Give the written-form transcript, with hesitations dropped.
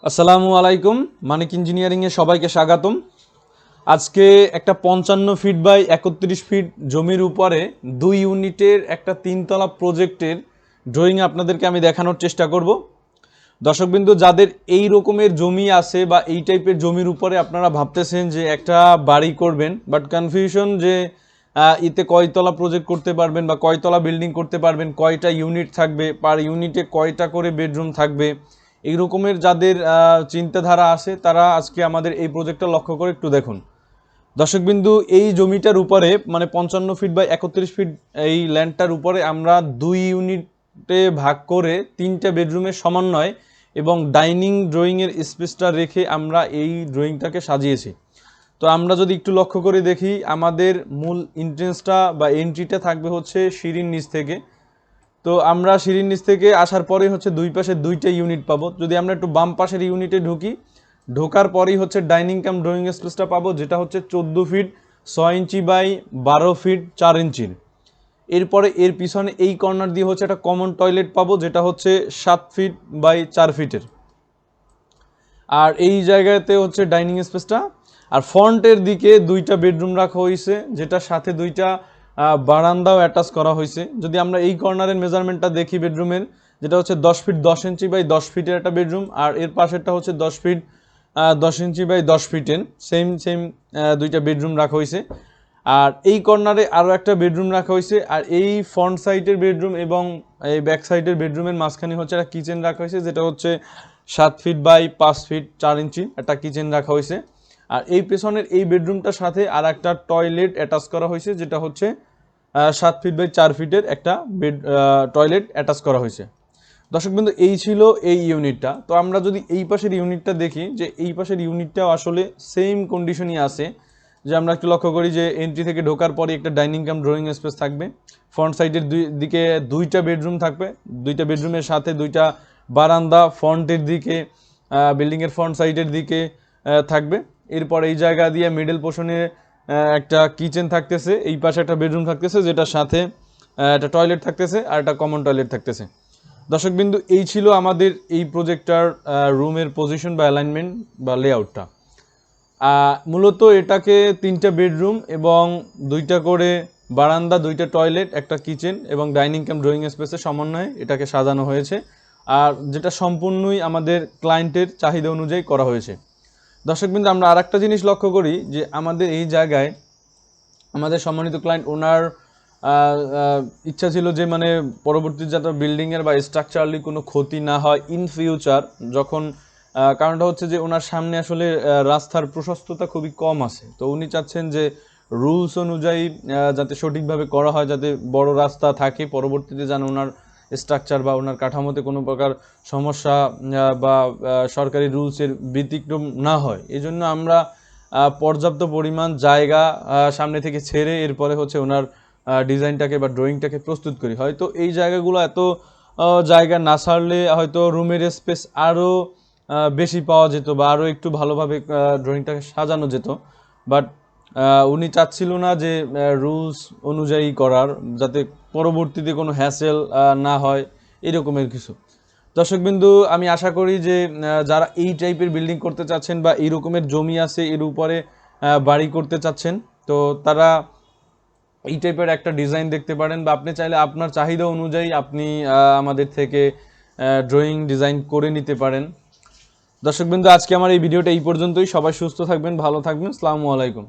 আসসালামু আলাইকুম। মানিক ইঞ্জিনিয়ারিং এ সবাইকে স্বাগতম। আজকে একটা 55 ফিট বাই 31 ফিট জমির উপরে 2 ইউনিটের একটা তিনতলা প্রজেক্টের ড্রয়িং আপনাদেরকে আমি দেখানোর চেষ্টা করব। দর্শকবৃন্দ, যাদের এই রকমের জমি আছে বা এই টাইপের জমির উপরে আপনারা ভাবতেছেন যে একটা বাড়ি করবেন, বাট কনফিউশন যে এতে কয়তলা প্রজেক্ট করতে পারবেন বা কয়তলা বিল্ডিং করতে পারবেন, কয়টা ইউনিট থাকবে, পার ইউনিটে কয়টা করে বেডরুম থাকবে, এই রকমের যাদের চিন্তাধারা আছে তারা আজকে আমাদের এই প্রজেক্টটা লক্ষ্য করে একটু দেখুন। দর্শকবিন্দু, এই জমিটার উপরে মানে 55 ফিট বাই 31 ফিট এই ল্যান্ডটার উপরে আমরা 2 ইউনিটে ভাগ করে 3টা বেডরুমের সমন্বয় এবং ডাইনিং ড্রয়িংয়ের স্পেসটা রেখে আমরা এই ড্রয়িংটাকে সাজিয়েছি। তো আমরা যদি একটু লক্ষ্য করে দেখি, আমাদের মূল এন্ট্রেন্সটা বা এন্ট্রিটা থাকবে হচ্ছে সিঁড়ির নিচ থেকে। তো আমরা সিঁড়ির নিচ থেকে আসার পরেই হচ্ছে দুই পাশে 2টা ইউনিট পাবো। যদি আমরা একটু বাম পাশের ইউনিটে ঢুকি, ঢোকার পরেই হচ্ছে ডাইনিং কাম ড্রয়িং স্পেসটা পাবো, যেটা হচ্ছে 14 ফিট 6 ইঞ্চি বাই 12 ফিট 4 ইঞ্চির। এরপরে এর পিছনে এই কর্নার দিয়ে হচ্ছে একটা কমন টয়লেট পাবো, যেটা হচ্ছে 7 ফিট বাই 4 ফিটের। আর এই জায়গাতে হচ্ছে ডাইনিং স্পেসটা। আর ফ্রন্টের দিকে 2টা বেডরুম রাখা হয়েছে, যেটার সাথে 2টা বারান্দাও অ্যাটাচ করা হয়েছে। যদি আমরা এই কর্নারের মেজারমেন্টটা দেখি বেডরুমের, যেটা হচ্ছে 10 ফিট 10 ইঞ্চি বাই 10 ফিটের একটা বেডরুম, আর এর পাশেরটা হচ্ছে 10 ফিট 10 ইঞ্চি বাই 10 ফিটের সেম 2টা বেডরুম রাখা হয়েছে। আর এই কর্নারে আরও একটা বেডরুম রাখা হয়েছে। আর এই ফ্রন্ট সাইডের বেডরুম এবং এই ব্যাক সাইডের বেডরুমের মাঝখানে হচ্ছে একটা কিচেন রাখা হয়েছে, যেটা হচ্ছে 7 ফিট বাই 5 ফিট 4 ইঞ্চি একটা কিচেন রাখা হয়েছে। আর এই পেছনের এই বেডরুমটার সাথে আর একটা টয়লেট অ্যাটাচ করা হয়েছে, যেটা হচ্ছে 7 ফিট বাই 4 ফিটের একটা টয়লেট অ্যাটাচ করা হয়েছে। দর্শকবৃন্দ, এই ছিল এই ইউনিটটা। তো আমরা যদি এই পাশের ইউনিটটা দেখি, যে এই পাশের ইউনিটটাও আসলে সেম কন্ডিশনই আছে। যে আমরা একটু লক্ষ্য করি যে এন্ট্রি থেকে ঢোকার পরে একটা ডাইনিং কাম ড্রয়িং স্পেস থাকবে, ফ্রন্ট সাইডের দিকে 2টা বেডরুম থাকবে, 2টা বেডরুমের সাথে 2টা বারান্দা ফ্রন্টের দিকে বিল্ডিংয়ের ফ্রন্ট সাইডের দিকে থাকবে। এরপর এই জায়গা দিয়ে মিডল পোর্শনে একটা কিচেন থাকতেছে, এই পাশে একটা বেডরুম থাকতেছে, যেটার সাথে একটা টয়লেট থাকতেছে আর একটা কমন টয়লেট থাকতেছে। দর্শকবিন্দু, এই ছিল আমাদের এই প্রজেক্টটার রুমের পজিশন বা অ্যালাইনমেন্ট বা লেআউটটা। মূলত এটাকে 3টা বেডরুম এবং 2টা করে বারান্দা, 2টা টয়লেট, একটা কিচেন এবং ডাইনিং কাম ড্রয়িং স্পেসের সমন্বয়ে এটাকে সাজানো হয়েছে। আর যেটা সম্পূর্ণই আমাদের ক্লায়েন্টের চাহিদা অনুযায়ী করা হয়েছে। দর্শকবৃন্দ, আমরা আর একটা জিনিস লক্ষ্য করি যে আমাদের এই জায়গায় আমাদের সম্মানিত ক্লায়েন্ট ওনার ইচ্ছা ছিল যে মানে পরবর্তী যাতে বিল্ডিংয়ের বা স্ট্রাকচারালি কোনো ক্ষতি না হয় ইন ফিউচার যখন, কারণটা হচ্ছে যে ওনার সামনে আসলে রাস্তার প্রশস্ততা খুবই কম আছে। তো উনি চাচ্ছেন যে রুলস অনুযায়ী যাতে সঠিকভাবে করা হয়, যাতে বড় রাস্তা থাকে, পরবর্তীতে যেন ওনার স্ট্রাকচার বা ওনার কাঠামোতে কোনো প্রকার সমস্যা বা সরকারি রুলসের ব্যতিক্রম না হয়। এই জন্য আমরা পর্যাপ্ত পরিমাণ জায়গা সামনে থেকে ছেড়ে এরপরে হচ্ছে ওনার ডিজাইনটাকে বা ড্রয়িংটাকে প্রস্তুত করি। হয়তো এই জায়গাগুলো এত জায়গা না ছাড়লে হয়তো রুমের স্পেস আরও বেশি পাওয়া যেত বা আরও একটু ভালোভাবে ড্রয়িংটাকে সাজানো যেত, বাট উনি চাচ্ছিল না যে রুলস অনুযায়ী করার, যাতে পরবর্তীতে কোনো হ্যাসেল না হয় এরকমের কিছু। দর্শকবিন্দু, আমি আশা করি যে যারা এই টাইপের বিল্ডিং করতে চাচ্ছেন বা এই রকমের জমি আছে এর উপরে বাড়ি করতে চাচ্ছেন, তো তারা এই টাইপের একটা ডিজাইন দেখতে পারেন, বা আপনি চাইলে আপনার চাহিদা অনুযায়ী আপনি আমাদের থেকে ড্রয়িং ডিজাইন করে নিতে পারেন। দর্শকবৃন্দ, আজকে আমার এই ভিডিওটা এই পর্যন্তই। সবাই সুস্থ থাকবেন, ভালো থাকবেন। আসসালামু আলাইকুম।